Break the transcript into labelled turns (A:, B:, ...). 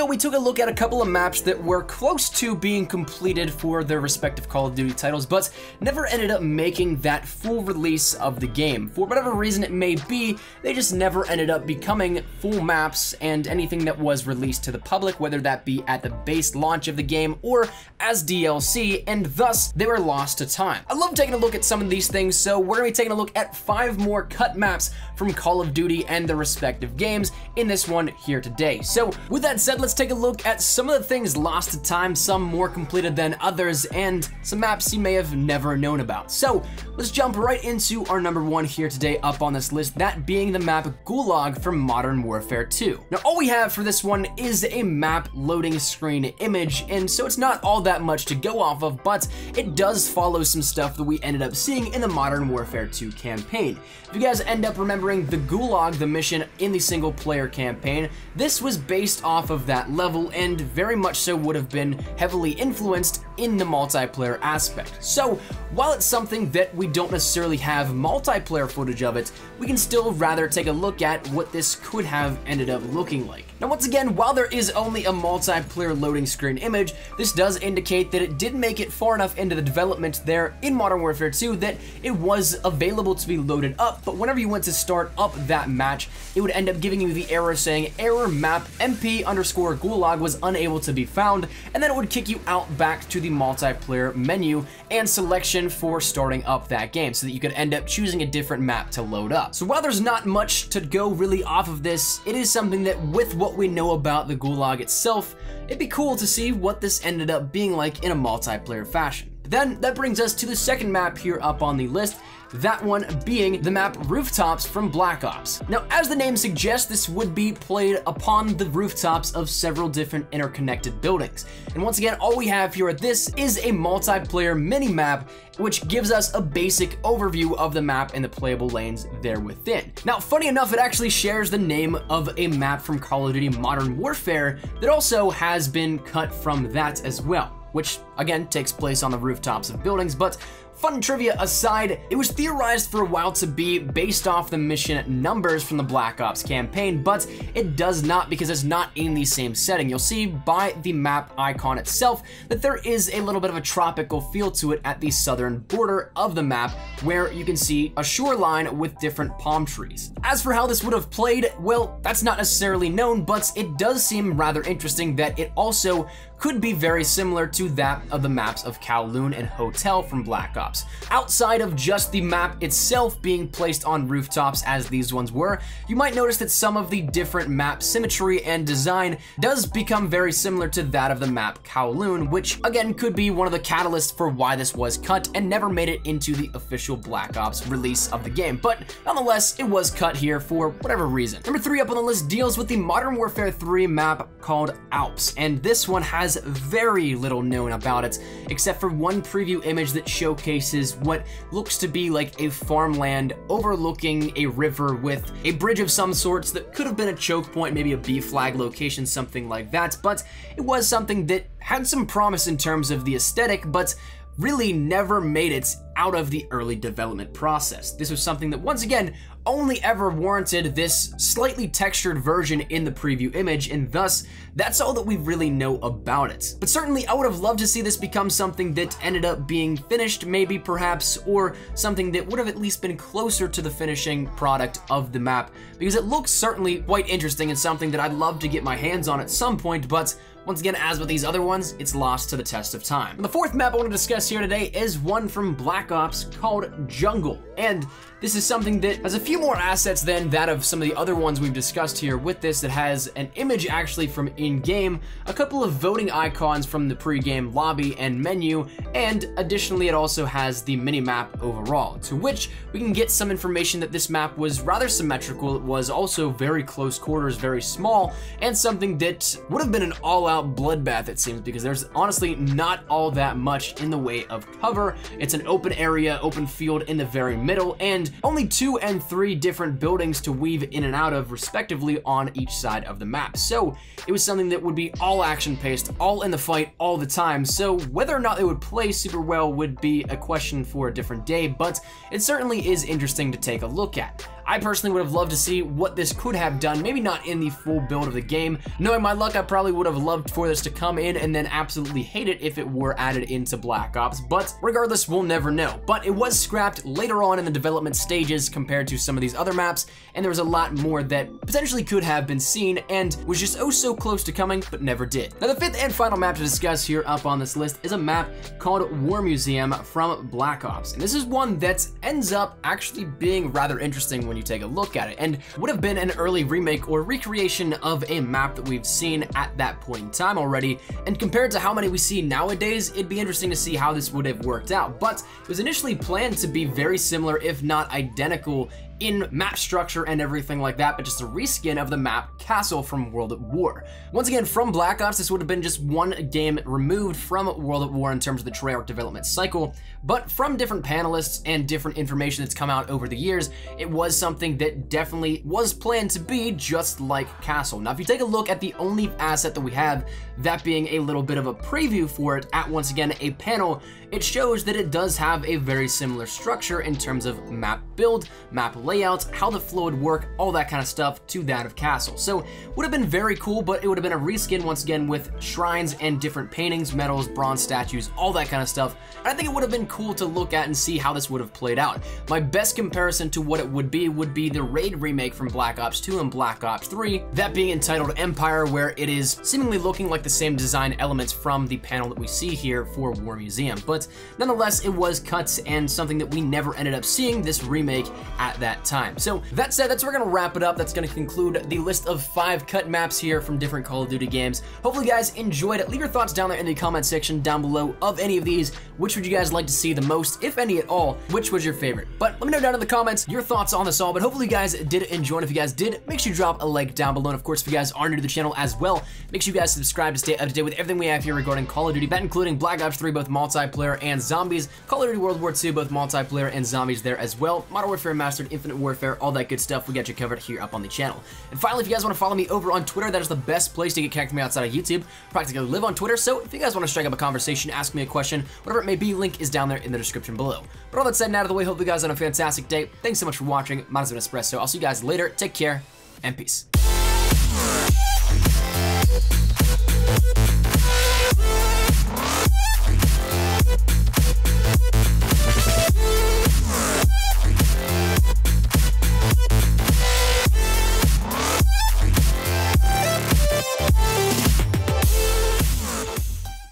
A: video, we took a look at a couple of maps that were close to being completed for their respective Call of Duty titles, but never ended up making that full release of the game. For whatever reason it may be, they just never ended up becoming full maps and anything that was released to the public, whether that be at the base launch of the game or as DLC, and thus they were lost to time. I love taking a look at some of these things, so we're going to be taking a look at 5 more cut maps from Call of Duty and their respective games in this one here today. So with that said, let's take a look at some of the things lost to time, some more completed than others, and some maps you may have never known about. So let's jump right into our number 1 here today up on this list, that being the map Gulag from Modern Warfare 2. Now all we have for this one is a map loading screen image, and so it's not all that much to go off of, but it does follow some stuff that we ended up seeing in the Modern Warfare 2 campaign. If you guys end up remembering the Gulag, the mission in the single player campaign, this was based off of that level and very much so would have been heavily influenced in the multiplayer aspect. So while it's something that we don't necessarily have multiplayer footage of it, we can still rather take a look at what this could have ended up looking like. Now once again, while there is only a multiplayer loading screen image, this does indicate that it did make it far enough into the development there in Modern Warfare 2 that it was available to be loaded up, but whenever you went to start up that match, it would end up giving you the error saying error map MP_Gulag was unable to be found, and then it would kick you out back to the multiplayer menu and selection for starting up that game so that you could end up choosing a different map to load up. So while there's not much to go really off of this, it is something that with what we know about the Gulag itself, it'd be cool to see what this ended up being like in a multiplayer fashion. But then that brings us to the second map here up on the list, that one being the map Rooftops from Black Ops. Now, as the name suggests, this would be played upon the rooftops of several different interconnected buildings. And once again, all we have here at this is a multiplayer mini-map, which gives us a basic overview of the map and the playable lanes there within. Now, funny enough, it actually shares the name of a map from Call of Duty Modern Warfare that also has been cut from that as well, which again takes place on the rooftops of buildings. But fun trivia aside, it was theorized for a while to be based off the mission numbers from the Black Ops campaign, but it does not because it's not in the same setting. You'll see by the map icon itself that there is a little bit of a tropical feel to it at the southern border of the map, where you can see a shoreline with different palm trees. As for how this would have played, well, that's not necessarily known, but it does seem rather interesting that it also could be very similar to that of the maps of Kowloon and Hotel from Black Ops. Outside of just the map itself being placed on rooftops as these ones were, you might notice that some of the different map symmetry and design does become very similar to that of the map Kowloon, which again could be one of the catalysts for why this was cut and never made it into the official Black Ops release of the game. But nonetheless, it was cut here for whatever reason. Number 3 up on the list deals with the Modern Warfare 3 map called Alps, and this one has very little known about it, except for one preview image that showcases what looks to be like a farmland overlooking a river with a bridge of some sorts that could have been a choke point, maybe a B flag location, something like that. But it was something that had some promise in terms of the aesthetic, but really never made it out of the early development process. This was something that, once again, only ever warranted this slightly textured version in the preview image, and thus, that's all that we really know about it. But certainly, I would have loved to see this become something that ended up being finished, maybe, perhaps, or something that would have at least been closer to the finishing product of the map, because it looks certainly quite interesting and something that I'd love to get my hands on at some point, but once again, as with these other ones, it's lost to the test of time. And the fourth map I want to discuss here today is one from Black Ops called Jungle. And this is something that has a few more assets than that of some of the other ones we've discussed here with this, that has an image actually from in-game, a couple of voting icons from the pre-game lobby and menu, and additionally it also has the mini-map overall, to which we can get some information that this map was rather symmetrical. It was also very close quarters, very small, and something that would have been an all-out bloodbath, it seems, because there's honestly not all that much in the way of cover. It's an open area, open field in the very middle, and only 2 and 3 different buildings to weave in and out of respectively on each side of the map. So it was something that would be all action paced, all in the fight all the time. So whether or not it would play super well would be a question for a different day, but it certainly is interesting to take a look at. I personally would have loved to see what this could have done, maybe not in the full build of the game. Knowing my luck, I probably would have loved for this to come in and then absolutely hate it if it were added into Black Ops, but regardless, we'll never know. But it was scrapped later on in the development stages compared to some of these other maps, and there was a lot more that potentially could have been seen and was just oh so close to coming, but never did. Now, the fifth and final map to discuss here up on this list is a map called War Museum from Black Ops, and this is one that ends up actually being rather interesting when you take a look at it, and would have been an early remake or recreation of a map that we've seen at that point in time already, and compared to how many we see nowadays, it'd be interesting to see how this would have worked out. But it was initially planned to be very similar, if not identical, in map structure and everything like that, but just a reskin of the map Castle from World at War. Once again, from Black Ops, this would have been just one game removed from World at War in terms of the Treyarch development cycle, but from different panelists and different information that's come out over the years, it was something that definitely was planned to be just like Castle. Now, if you take a look at the only asset that we have, that being a little bit of a preview for it at, once again, a panel, it shows that it does have a very similar structure in terms of map build, map layout, how the flow would work, all that kind of stuff to that of Castle. So would have been very cool, but it would have been a reskin once again with shrines and different paintings, medals, bronze statues, all that kind of stuff. And I think it would have been cool to look at and see how this would have played out. My best comparison to what it would be the Raid remake from Black Ops 2 and Black Ops 3, that being entitled Empire, where it is seemingly looking like the same design elements from the panel that we see here for War Museum. But nonetheless, it was cut and something that we never ended up seeing this remake at that time. So that said, that's where we're gonna wrap it up. That's gonna conclude the list of 5 cut maps here from different Call of Duty games. Hopefully you guys enjoyed it. Leave your thoughts down there in the comment section down below of any of these. Which would you guys like to see the most, if any at all? Which was your favorite? But let me know down in the comments your thoughts on this all. But hopefully you guys did enjoy, and if you guys did, make sure you drop a like down below. And of course, if you guys are new to the channel as well, make sure you guys subscribe to stay up to date with everything we have here regarding Call of Duty, that including Black Ops 3, both multiplayer and zombies, Call of Duty World War 2, both multiplayer and zombies there as well, Modern Warfare Mastered, Infinite Warfare, all that good stuff. We got you covered here up on the channel. And finally, if you guys want to follow me over on Twitter, that is the best place to get connected with me outside of YouTube. Practically live on Twitter, so if you guys want to strike up a conversation, ask me a question, whatever it may be, link is down there in the description below. But all that said and out of the way, hope you guys have a fantastic day. Thanks so much for watching. My name is Espresso. I'll see you guys later. Take care and peace.